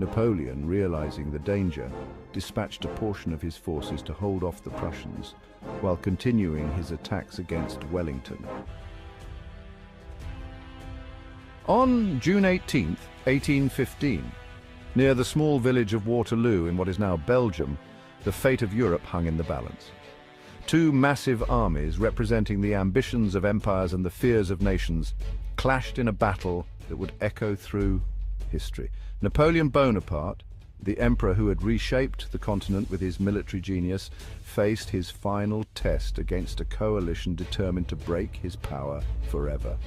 Napoleon, realizing the danger, dispatched a portion of his forces to hold off the Prussians, while continuing his attacks against Wellington. On June 18, 1815, near the small village of Waterloo in what is now Belgium, the fate of Europe hung in the balance. Two massive armies representing the ambitions of empires and the fears of nations clashed in a battle that would echo through history. Napoleon Bonaparte, the emperor who had reshaped the continent with his military genius, faced his final test against a coalition determined to break his power forever.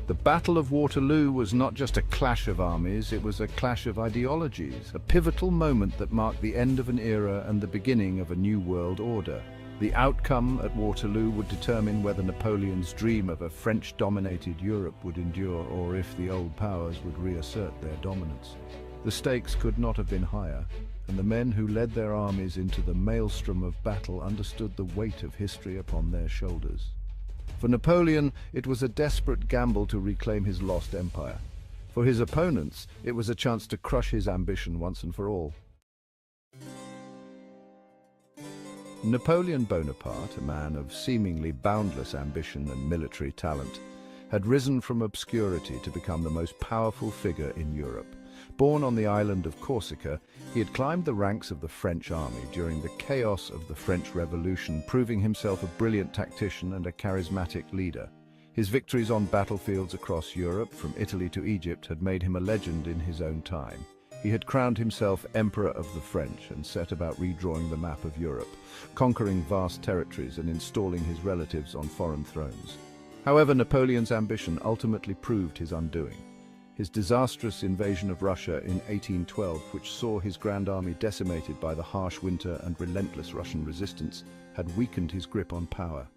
The Battle of Waterloo was not just a clash of armies, it was a clash of ideologies, a pivotal moment that marked the end of an era and the beginning of a new world order. The outcome at Waterloo would determine whether Napoleon's dream of a French-dominated Europe would endure or if the old powers would reassert their dominance. The stakes could not have been higher, and the men who led their armies into the maelstrom of battle understood the weight of history upon their shoulders. For Napoleon, it was a desperate gamble to reclaim his lost empire. For his opponents, it was a chance to crush his ambition once and for all. Napoleon Bonaparte, a man of seemingly boundless ambition and military talent, had risen from obscurity to become the most powerful figure in Europe. Born on the island of Corsica, he had climbed the ranks of the French army during the chaos of the French Revolution, proving himself a brilliant tactician and a charismatic leader. His victories on battlefields across Europe, from Italy to Egypt, had made him a legend in his own time. He had crowned himself Emperor of the French and set about redrawing the map of Europe, conquering vast territories and installing his relatives on foreign thrones. However, Napoleon's ambition ultimately proved his undoing. His disastrous invasion of Russia in 1812, which saw his grand army decimated by the harsh winter and relentless Russian resistance, had weakened his grip on power.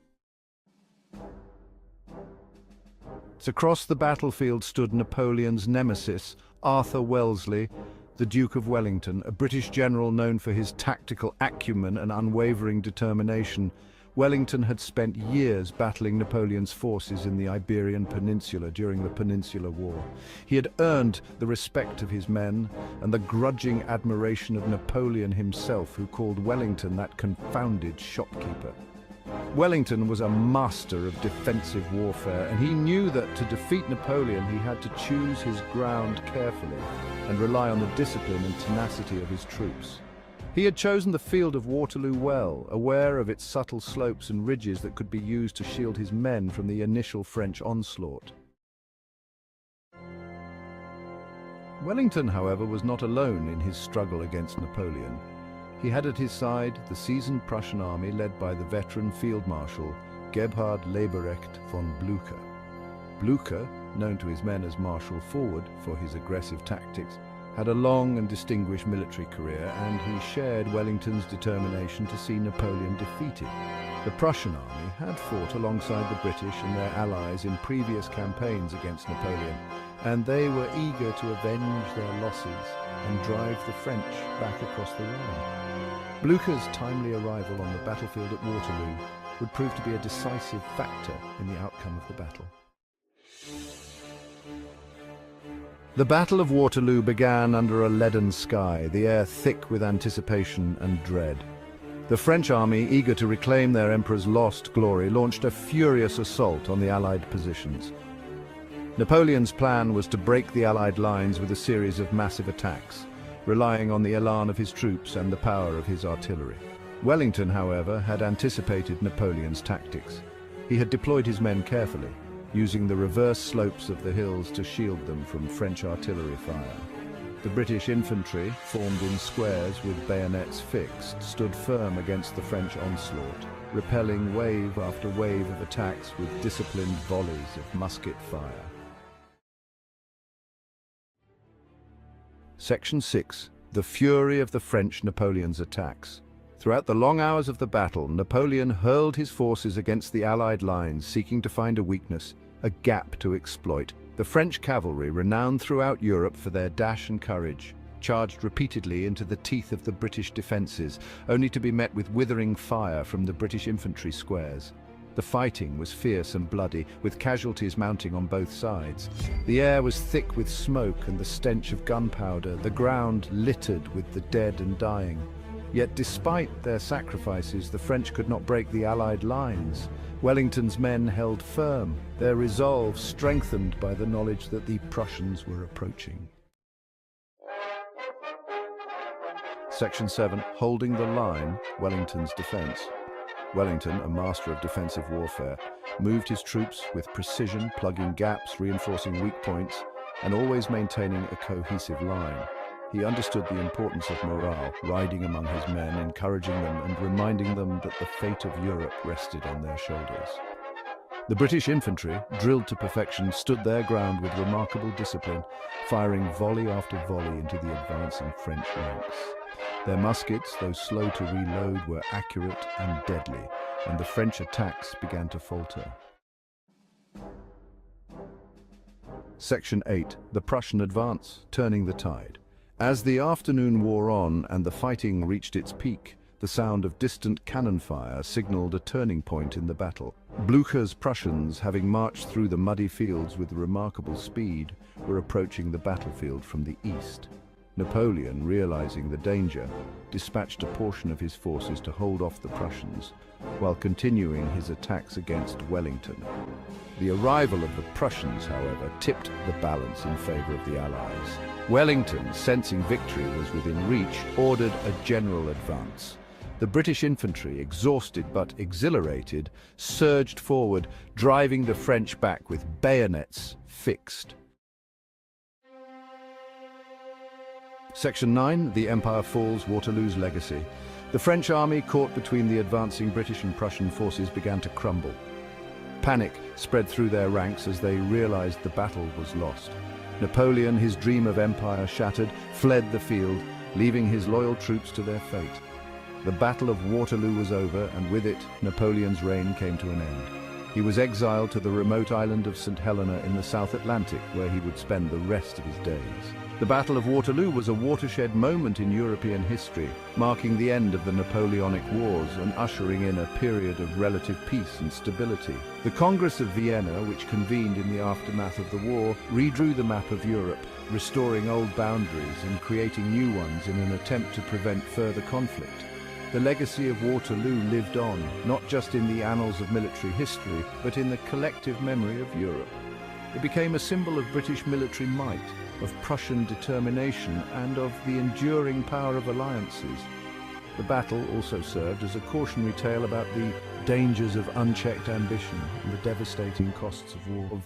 Across the battlefield stood Napoleon's nemesis, Arthur Wellesley, the Duke of Wellington, a British general known for his tactical acumen and unwavering determination. Wellington had spent years battling Napoleon's forces in the Iberian Peninsula during the Peninsular War. He had earned the respect of his men and the grudging admiration of Napoleon himself, who called Wellington that confounded shopkeeper. Wellington was a master of defensive warfare, and he knew that to defeat Napoleon he had to choose his ground carefully and rely on the discipline and tenacity of his troops. He had chosen the field of Waterloo well, aware of its subtle slopes and ridges that could be used to shield his men from the initial French onslaught. Wellington, however, was not alone in his struggle against Napoleon. He had at his side the seasoned Prussian army led by the veteran Field Marshal Gebhard Leberecht von Blücher. Blücher, known to his men as Marshal Forward for his aggressive tactics, had a long and distinguished military career, and he shared Wellington's determination to see Napoleon defeated. The Prussian army had fought alongside the British and their allies in previous campaigns against Napoleon, and they were eager to avenge their losses and drive the French back across the Rhine. Blücher's timely arrival on the battlefield at Waterloo would prove to be a decisive factor in the outcome of the battle. The Battle of Waterloo began under a leaden sky, the air thick with anticipation and dread. The French army, eager to reclaim their emperor's lost glory, launched a furious assault on the Allied positions. Napoleon's plan was to break the Allied lines with a series of massive attacks, relying on the elan of his troops and the power of his artillery. Wellington, however, had anticipated Napoleon's tactics. He had deployed his men carefully, using the reverse slopes of the hills to shield them from French artillery fire. The British infantry, formed in squares with bayonets fixed, stood firm against the French onslaught, repelling wave after wave of attacks with disciplined volleys of musket fire. Section 6. The fury of the French Napoleon's attacks. Throughout the long hours of the battle, Napoleon hurled his forces against the Allied lines, seeking to find a weakness, a gap to exploit. The French cavalry, renowned throughout Europe for their dash and courage, charged repeatedly into the teeth of the British defences, only to be met with withering fire from the British infantry squares. The fighting was fierce and bloody, with casualties mounting on both sides. The air was thick with smoke and the stench of gunpowder, the ground littered with the dead and dying. Yet despite their sacrifices, the French could not break the Allied lines. Wellington's men held firm, their resolve strengthened by the knowledge that the Prussians were approaching. Section 7. Holding the line, Wellington's defence. Wellington, a master of defensive warfare, moved his troops with precision, plugging gaps, reinforcing weak points, and always maintaining a cohesive line. He understood the importance of morale, riding among his men, encouraging them and reminding them that the fate of Europe rested on their shoulders. The British infantry, drilled to perfection, stood their ground with remarkable discipline, firing volley after volley into the advancing French ranks. Their muskets, though slow to reload, were accurate and deadly, and the French attacks began to falter. Section 8. The Prussian advance, turning the tide. As the afternoon wore on and the fighting reached its peak, the sound of distant cannon fire signaled a turning point in the battle. Blücher's Prussians, having marched through the muddy fields with remarkable speed, were approaching the battlefield from the east. Napoleon, realizing the danger, dispatched a portion of his forces to hold off the Prussians, while continuing his attacks against Wellington. The arrival of the Prussians, however, tipped the balance in favor of the Allies. Wellington, sensing victory was within reach, ordered a general advance. The British infantry, exhausted but exhilarated, surged forward, driving the French back with bayonets fixed. Section 9. The Empire Falls, Waterloo's Legacy. The French army, caught between the advancing British and Prussian forces, began to crumble. Panic spread through their ranks as they realized the battle was lost. Napoleon, his dream of empire shattered, fled the field, leaving his loyal troops to their fate. The Battle of Waterloo was over, and with it, Napoleon's reign came to an end. He was exiled to the remote island of St. Helena in the South Atlantic, where he would spend the rest of his days. The Battle of Waterloo was a watershed moment in European history, marking the end of the Napoleonic Wars and ushering in a period of relative peace and stability. The Congress of Vienna, which convened in the aftermath of the war, redrew the map of Europe, restoring old boundaries and creating new ones in an attempt to prevent further conflict. The legacy of Waterloo lived on, not just in the annals of military history, but in the collective memory of Europe. It became a symbol of British military might, of Prussian determination, and of the enduring power of alliances. The battle also served as a cautionary tale about the dangers of unchecked ambition and the devastating costs of war.